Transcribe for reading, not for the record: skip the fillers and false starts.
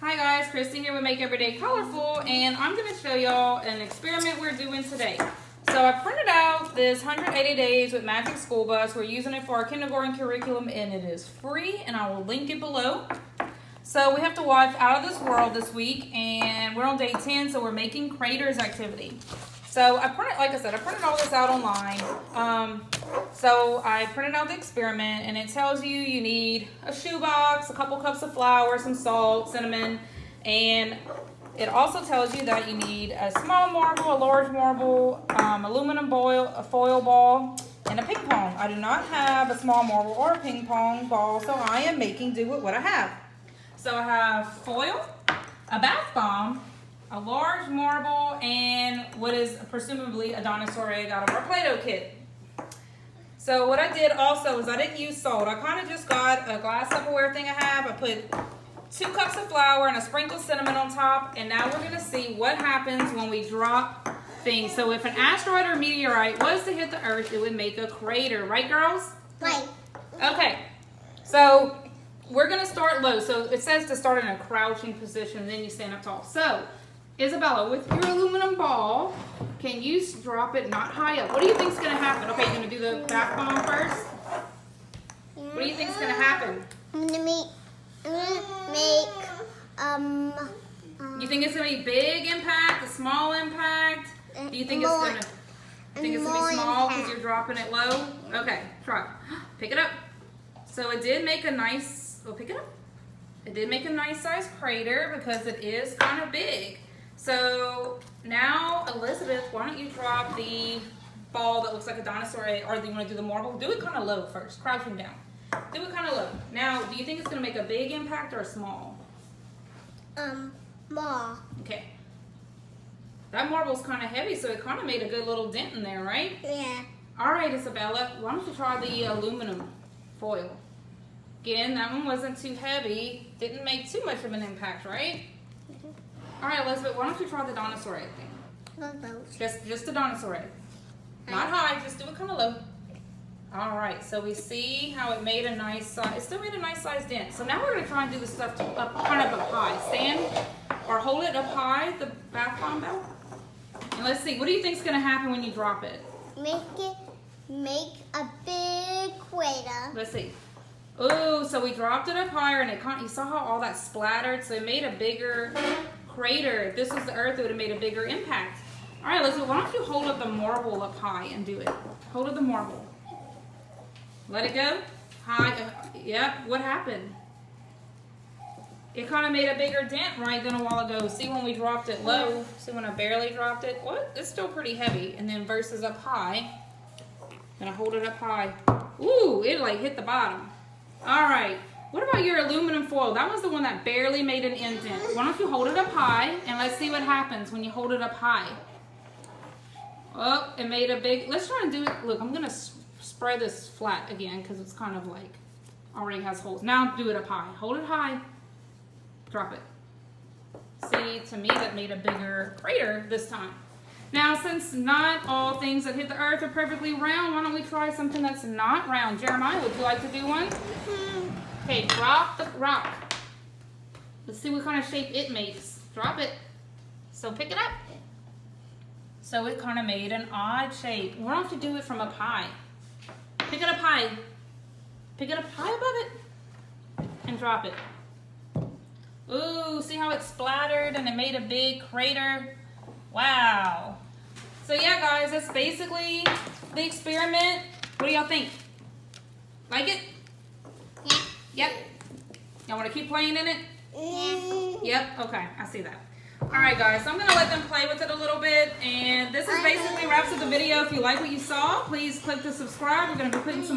Hi guys, Christy here with Make Everyday Colorful, and I'm going to show y'all an experiment we're doing today. So I printed out this 180 Days with Magic School Bus. We're using it for our kindergarten curriculum, and it is free, and I will link it below. So we have to watch Out of This World this week, and we're on day 10, so we're making craters activity. So I printed, like I said, I printed all this out online. So I printed out the experiment, and it tells you you need a shoebox, a couple cups of flour, some salt, cinnamon, and it also tells you that you need a small marble, a large marble, aluminum foil ball, and a ping pong. I do not have a small marble or a ping pong ball, so I am making do with what I have. So I have foil, a bath bomb, a large marble, and what is presumably a dinosaur egg out of our Play-Doh kit. So what I did also is I didn't use salt. I kind of just got a glass Tupperware thing I have. I put 2 cups of flour and a sprinkle of cinnamon on top. And now we're going to see what happens when we drop things. So if an asteroid or meteorite was to hit the Earth, it would make a crater. Right, girls? Right. Okay. So we're going to start low. So it says to start in a crouching position, and then you stand up tall. So Isabella, with your aluminum ball, can you drop it not high up? What do you think is going to happen? Okay, you're going to do the bath bomb first? What do you think is going to happen? I'm gonna make You think it's going to be big impact, a small impact? Do you think it's going to be small because you're dropping it low? Okay, try. Pick it up. So it did make a nice, pick it up. It did make a nice size crater because it is kind of big. So now, Elizabeth, why don't you drop the ball that looks like a dinosaur egg, or do you want to do the marble? Do it kind of low first, crouching down. Do it kind of low. Now, do you think it's going to make a big impact or a small? Small. Okay. That marble's kind of heavy, so it kind of made a good little dent in there, right? Yeah. All right, Isabella, why don't you try the aluminum foil? Again, that one wasn't too heavy. Didn't make too much of an impact, right? All right, Elizabeth, why don't you try the dinosaur egg thing? Just the dinosaur egg. Not high, just do it kind of low. All right, so we see how it made a nice size. It still made a nice size dent. So now we're going to try and do the stuff kind of up high. Stand or hold it up high, the bath bomb bell. And let's see, what do you think is going to happen when you drop it? Make a big crater. Let's see. Oh, so we dropped it up higher, and you saw how all that splattered? So it made a bigger crater. If this was the Earth, it would have made a bigger impact. All right, Elizabeth, why don't you hold up the marble up high and do it? Hold up the marble. Let it go. High. Yep. What happened? It kind of made a bigger dent right then a while ago. See when we dropped it low? See when I barely dropped it? What? It's still pretty heavy. And then versus up high. Gonna hold it up high. Ooh, it like hit the bottom. All right. What about your aluminum foil? That was the one that barely made an indent. Why don't you hold it up high, and let's see what happens when you hold it up high. Oh, it made a big, let's try and do it. Look, I'm going to spread this flat again because it's kind of like already has holes. Now do it up high. Hold it high. Drop it. See, to me, that made a bigger crater this time. Now, since not all things that hit the Earth are perfectly round, why don't we try something that's not round? Jeremiah, would you like to do one? Okay, drop the rock. Let's see what kind of shape it makes. Drop it. So pick it up. So it kind of made an odd shape. Why don't you do it from up high? Pick it up high. Pick it up high above it. And drop it. Ooh, see how it splattered and it made a big crater? Wow. So yeah, guys, that's basically the experiment. What do y'all think? Like it? Yeah. Yep. Y'all want to keep playing in it? Yeah. Yep. Okay, I see that. All right, guys. So I'm going to let them play with it a little bit. And this is basically wraps up the video. If you like what you saw, please click the subscribe. We're going to be putting some